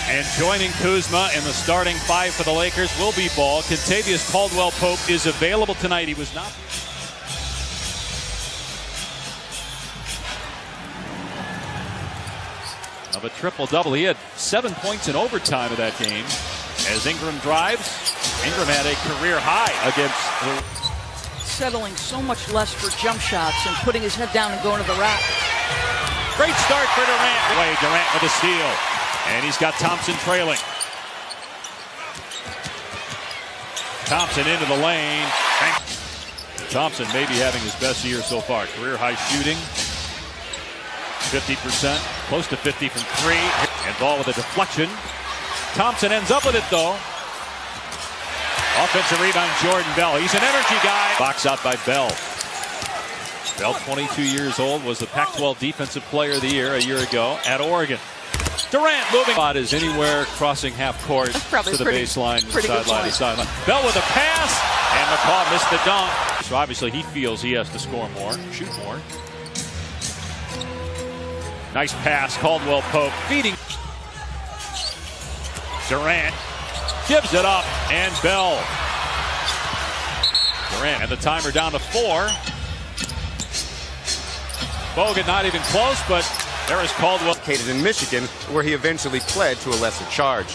And joining Kuzma in the starting five for the Lakers will be Ball. Kentavious Caldwell-Pope is available tonight. He was not. Of a triple-double. He had 7 points in overtime of that game. As Ingram drives, Ingram had a career high against the... Settling so much less for jump shots and putting his head down and going to the rack. Great start for Durant. Durant with a steal. And he's got Thompson trailing. Thompson into the lane. Thompson maybe having his best year so far. Career high shooting. 50%. Close to 50 from three. And Ball with a deflection. Thompson ends up with it though. Offensive rebound, Jordan Bell. He's an energy guy. Box out by Bell. Bell, 22 years old, was the Pac-12 Defensive Player of the Year a year ago at Oregon. Durant moving. Spot is anywhere crossing half court to the baseline, sideline to sideline. Bell with a pass, and McCaw missed the dunk. So obviously he feels he has to score more, shoot more. Nice pass, Caldwell-Pope feeding. Durant gives it up, and Bell. Durant and the timer down to 4. Bogut not even close, but there is Caldwell. Located in Michigan, where he eventually pled to a lesser charge.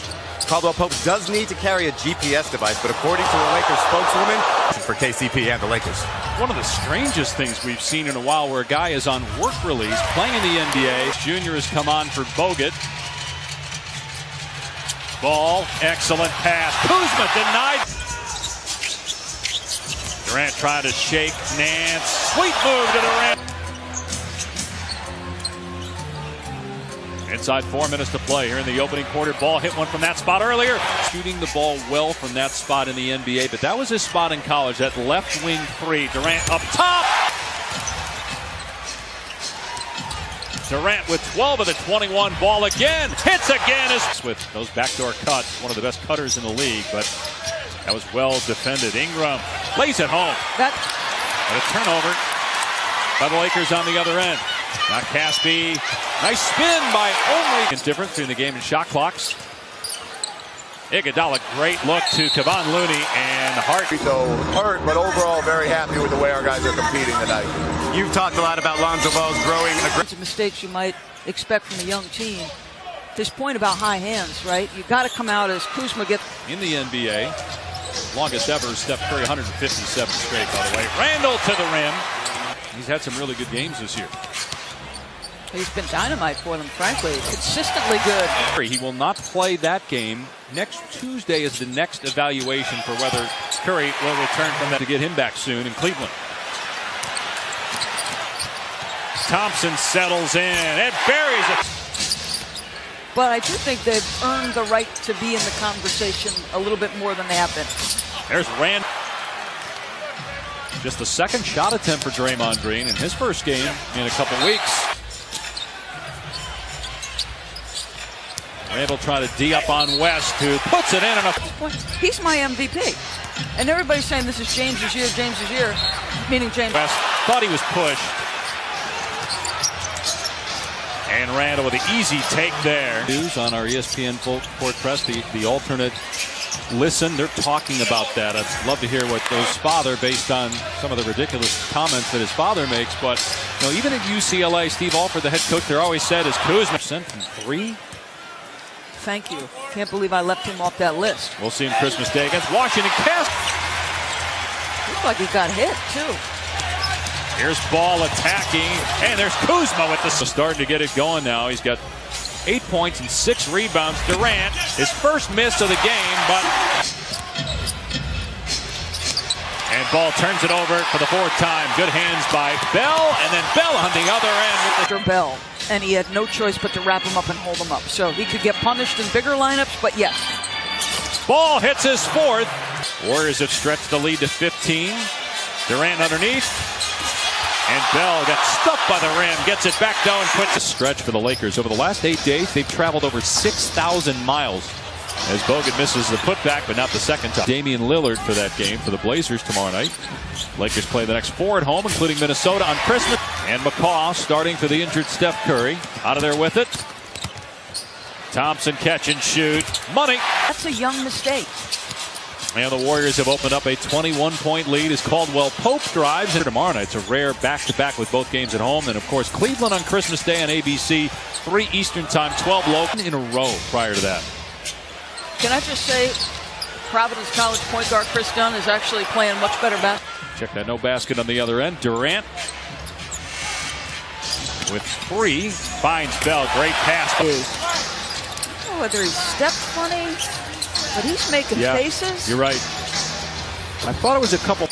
Caldwell-Pope does need to carry a GPS device, but according to a Lakers spokeswoman, for KCP and the Lakers. One of the strangest things we've seen in a while, where a guy is on work release playing in the NBA. Junior has come on for Bogut. Ball, excellent pass. Kuzma denied. Durant trying to shake Nance. Sweet move to Durant. Inside 4 minutes to play here in the opening quarter. Ball hit one from that spot earlier. Shooting the ball well from that spot in the NBA, but that was his spot in college, that left wing three. Durant up top. Durant with 12 of the 21. Ball again. Hits again. With those backdoor cuts. One of the best cutters in the league, but that was well defended. Ingram lays it home. But a turnover by the Lakers on the other end. Not Caspi. Nice spin by only. Difference between the game and shot clocks. Iguodala, great look to Kevon Looney and Hart. So hurt, but overall very happy with the way our guys are competing tonight. You've talked a lot about Lonzo Ball's growing. Mistakes you might expect from a young team. This point about high hands, right? You got to come out as Kuzma gets in the NBA. Longest ever, Steph Curry, 157 straight, by the way. Randall to the rim. He's had some really good games this year. He's been dynamite for them, frankly. Consistently good. He will not play that game. Next Tuesday is the next evaluation for whether Curry will return from that to get him back soon in Cleveland. Thompson settles in and buries it. But I do think they've earned the right to be in the conversation a little bit more than they have been. There's Rand. Just the second shot attempt for Draymond Green in his first game in a couple weeks. Randall trying to D up on West, who puts it in. He's my MVP. And everybody's saying this is James's year, meaning James. West thought he was pushed. And Randall with an easy take there. News on our ESPN Full Court Press, the alternate listen. They're talking about that. I'd love to hear what his father, based on some of the ridiculous comments that his father makes. But you know, even at UCLA, Steve Alford, the head coach, there always said is Kuzma sent from 3. Thank you. Can't believe I left him off that list. We'll see him Christmas Day against Washington. Looks like he got hit, too. Here's Ball attacking, and there's Kuzma with the... Starting to get it going now. He's got 8 points and 6 rebounds. Durant, his first miss of the game, but... And Ball turns it over for the 4th time. Good hands by Bell, and then Bell on the other end with the... Bell. And he had no choice but to wrap him up and hold him up. So he could get punished in bigger lineups, but yes. Ball hits his 4th. Warriors have stretched the lead to 15. Durant underneath. And Bell got stuffed by the rim. Gets it back down and puts a stretch for the Lakers. Over the last 8 days, they've traveled over 6,000 miles. As Bogut misses the putback, but not the second time. Damian Lillard for that game for the Blazers tomorrow night. Lakers play the next 4 at home, including Minnesota on Christmas. And McCaw starting for the injured Steph Curry. Out of there with it. Thompson catch and shoot. Money. That's a young mistake. And the Warriors have opened up a 21-point lead as Caldwell Pope drives. And tomorrow night, it's a rare back-to-back with both games at home. And, of course, Cleveland on Christmas Day on ABC, 3 Eastern time, 12 local in a row prior to that. Can I just say, Providence College point guard Chris Dunn is actually playing much better basketball. Check that, no basket on the other end. Durant with 3, finds Bell. Great pass. I don't know whether he stepped funny, but he's making faces. You're right. I thought it was a couple.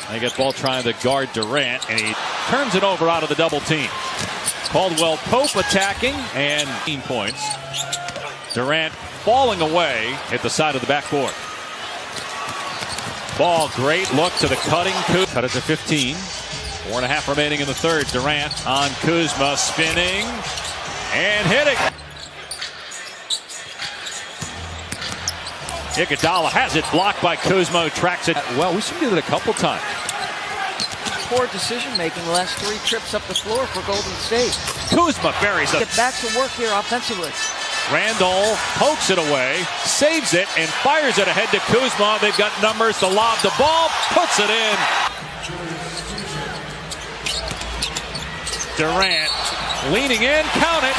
They get ball trying to guard Durant, and he turns it over out of the double team. Caldwell Pope attacking, and 18 points. Durant falling away at the side of the backboard. Ball, great look to the cutting. Cut it to 15. 4.5 remaining in the third. Durant on Kuzma, spinning and hitting. Iguodala has it blocked by Kuzma, who tracks it. Well, we should do that a couple times. Poor decision making the last 3 trips up the floor for Golden State. Kuzma buries it. Get back to work here offensively. Randall pokes it away, saves it, and fires it ahead to Kuzma. They've got numbers to lob the ball, puts it in. Durant leaning in, count it.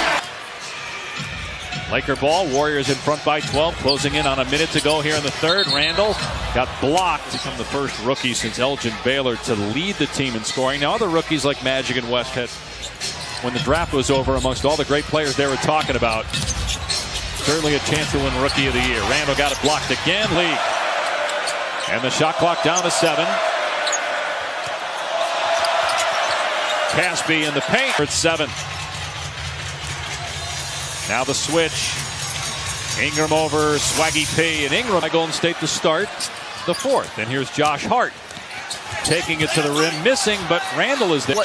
Laker ball, Warriors in front by 12, closing in on a minute to go here in the third. Randall got blocked. Become the first rookie since Elgin Baylor to lead the team in scoring. Now other rookies like Magic and West had, when the draft was over, amongst all the great players they were talking about, certainly a chance to win Rookie of the Year. Randall got it blocked again. Lee. And the shot clock down to 7. Caspi in the paint for 7. Now the switch. Ingram over Swaggy P. And Ingram by Golden State to start the fourth. And here's Josh Hart taking it to the rim, missing, but Randall is there.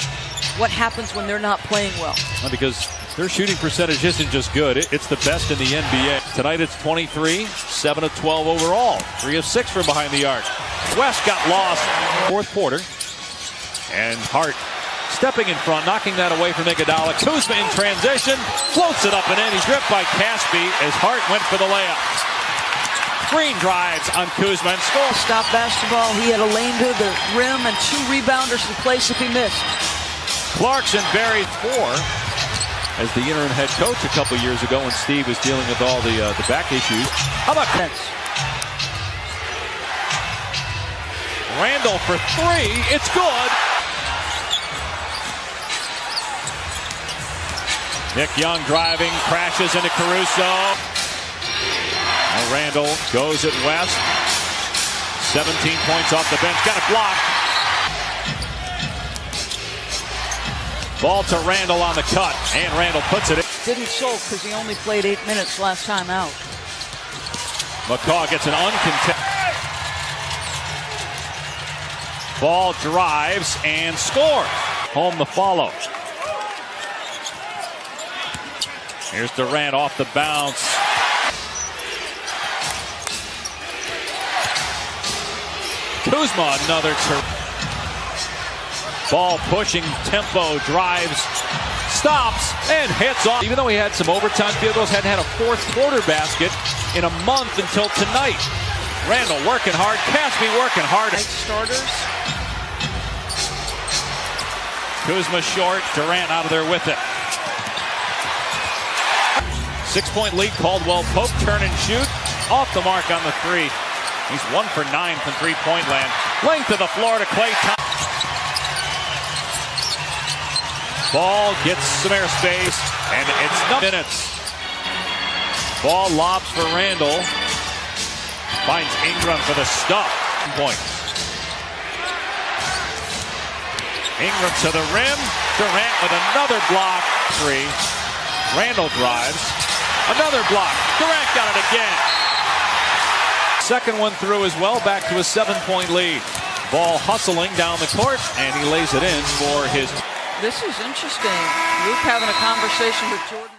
What happens when they're not playing well? Because their shooting percentage isn't just good, it's the best in the NBA. Tonight it's 23, 7 of 12 overall, 3 of 6 from behind the arc. West got lost fourth quarter, and Hart stepping in front, knocking that away from Iguodala. Kuzma in transition, floats it up and in. He's dripped by Caspi as Hart went for the layup. Green drives on Kuzma and scores. Stop basketball. He had a lane to the rim and 2 rebounders in place if he missed. Clarkson buried 4 as the interim head coach a couple years ago when Steve was dealing with all the back issues. How about Pence? Randall for 3. It's good. Nick Young driving, crashes into Caruso. And Randall goes at West. 17 points off the bench. Got it blocked. Ball to Randall on the cut, and Randall puts it in. Didn't soak because he only played 8 minutes last time out. McCaw gets an uncontested. Ball drives and scores. Home the follow. Here's Durant off the bounce. Kuzma, another turn. Ball pushing, tempo, drives, stops, and hits off. Even though he had some overtime field goals, hadn't had a fourth quarter basket in a month until tonight. Randall working hard, Caspi working hard. Starters. Kuzma short, Durant out of there with it. 6-point lead, Caldwell Pope, turn and shoot. Off the mark on the 3. He's 1 for 9 from three-point land. Length of the floor to Klay Thompson. Ball gets some airspace, and it's 9 minutes. Ball lobs for Randall. Finds Ingram for the stop. Points. Ingram to the rim. Durant with another block. 3. Randall drives. Another block. Durant got it again. Second one through as well. Back to a 7-point lead. Ball hustling down the court, and he lays it in for his. This is interesting. Luke having a conversation with Jordan.